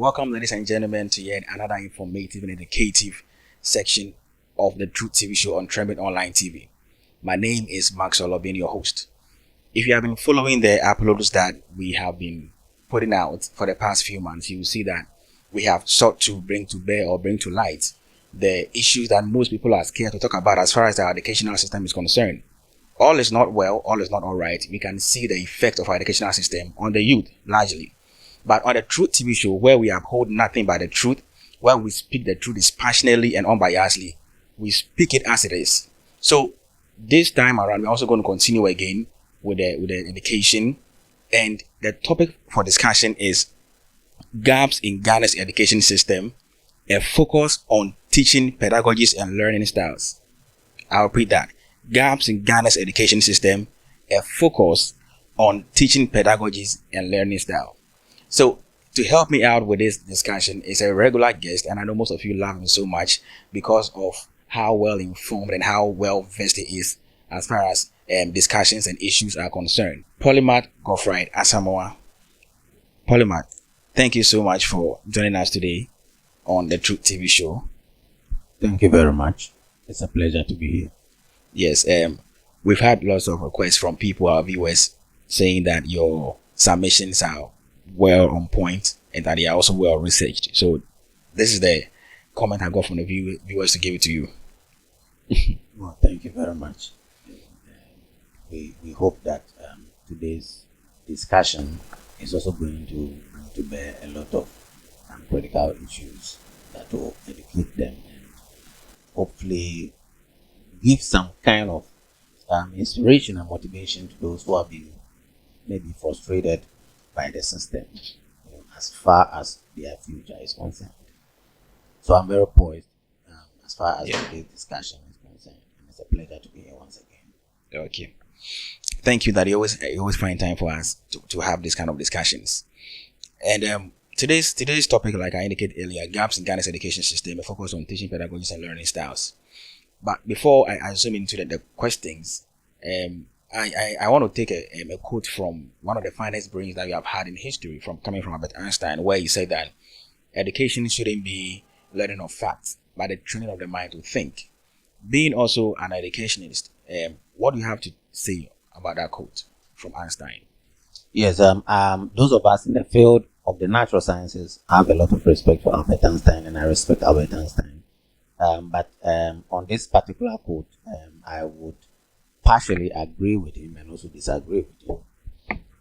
Welcome, ladies and gentlemen, to yet another informative and educative section of the Truth TV show on Trembit Online TV. My name is Max Olobin, your host. If you have been following the uploads that we have been putting out for the past few months, you will see that we have sought to bring to bear or bring to light the issues that most people are scared to talk about as far as our educational system is concerned. All is not well, all is not all right. We can see the effect of our educational system on the youth largely. But on the Truth TV show, where we uphold nothing but the truth, where we speak the truth dispassionately and unbiasedly, we speak it as it is. So this time around, we're also going to continue again with the education, and the topic for discussion is gaps in Ghana's education system, a focus on teaching pedagogies and learning styles. I'll repeat that: gaps in Ghana's education system, a focus on teaching pedagogies and learning style. So to help me out with this discussion is a regular guest, and I know most of you love him so much because of how well informed and how well versed he is as far as discussions and issues are concerned. Polymath Godfried Asamoah. Polymath, thank you so much for joining us today on the Truth TV show. Thank you very much. It's a pleasure to be here. Yes, we've had lots of requests from people, our viewers, saying that your submissions are well on point and that they are also well researched. So this is the comment I got from the viewers to give it to you. Well, thank you very much. We hope that today's discussion is also going to bring to bear a lot of critical issues that will educate them and hopefully give some kind of inspiration and motivation to those who have been maybe frustrated by the system, as far as their future is concerned. So I'm very poised as far as today's discussion is concerned, and it's a pleasure to be here once again. Okay, thank you that you always find time for us to have this kind of discussions. And today's topic, like I indicated earlier, gaps in Ghana's education system, a focus on teaching pedagogies and learning styles. But before I zoom into the questions, I want to take a quote from one of the finest brains that we have had in history, coming from Abert Einstein, where he said that education shouldn't be learning of facts, but the training of the mind to think. Being also an educationist, what do you have to say about that quote from Einstein? Yes, those of us in the field of the natural sciences have a lot of respect for Albert Einstein, and I respect Albert Einstein. But on this particular quote, I would partially agree with him and also disagree with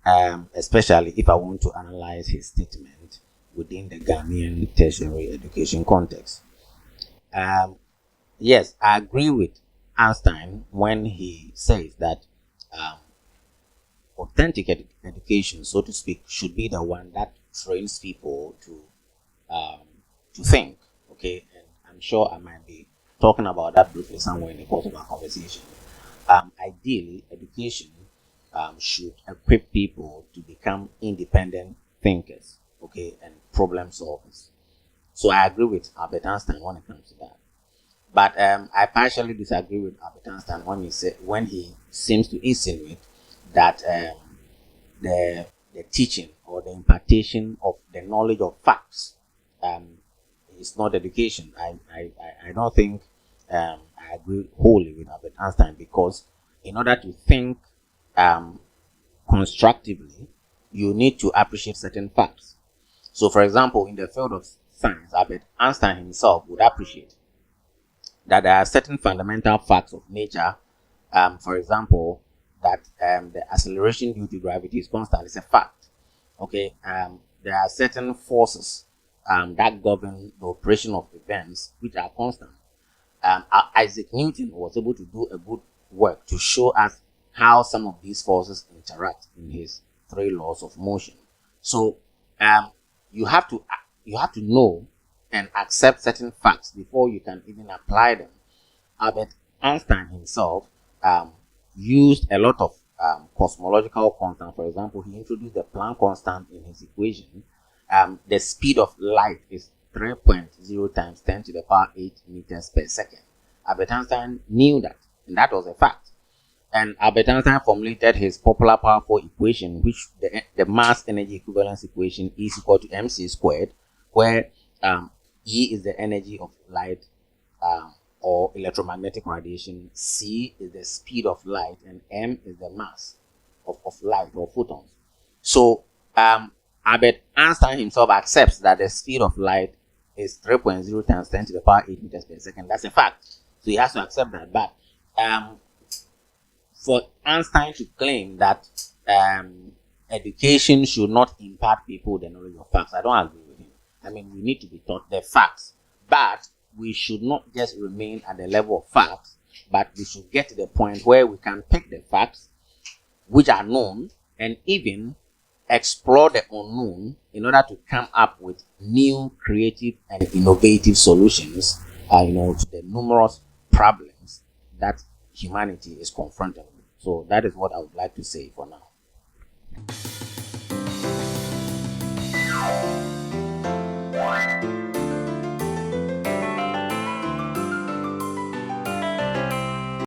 him, especially if I want to analyze his statement within the Ghanaian tertiary education context. Yes, I agree with Einstein when he says that authentic education, so to speak, should be the one that trains people to think. Okay, and I'm sure I might be talking about that briefly somewhere in the course of our conversation. Ideally, education should equip people to become independent thinkers, okay, and problem solvers. So I agree with Albert Einstein when it comes to that. But I partially disagree with Albert Einstein when he seems to insinuate that the teaching or the impartation of the knowledge of facts is not education. I don't think I agree wholly with Abert Einstein, because in order to think constructively, you need to appreciate certain facts. So, for example, in the field of science, Albert Einstein himself would appreciate that there are certain fundamental facts of nature. For example, that the acceleration due to gravity is constant is a fact. Okay, there are certain forces that govern the operation of events which are constant. Isaac Newton was able to do a good work to show us how some of these forces interact in his 3 laws of motion. So you have to know and accept certain facts before you can even apply them. Albert Einstein himself used a lot of cosmological constants. For example, he introduced the Planck constant in his equation. The speed of light is 3.0 times 10 to the power 8 meters per second. Albert Einstein knew that, and that was a fact. And Abert Einstein formulated his popular power equation, which the mass energy equivalence equation is equal to mc squared where E is the energy of light or electromagnetic radiation, C is the speed of light, and M is the mass of light or photons. So Albert Einstein himself accepts that the speed of light is 3.0 times 10 to the power 8 meters per second. That's a fact. So he has to accept that. But for Einstein to claim that education should not impart people the knowledge of facts, I don't agree with him. I mean, we need to be taught the facts, but we should not just remain at the level of facts, but we should get to the point where we can pick the facts which are known and even explore the unknown in order to come up with new, creative, and innovative solutions, to the numerous problems that humanity is confronted with. So that is what I would like to say for now.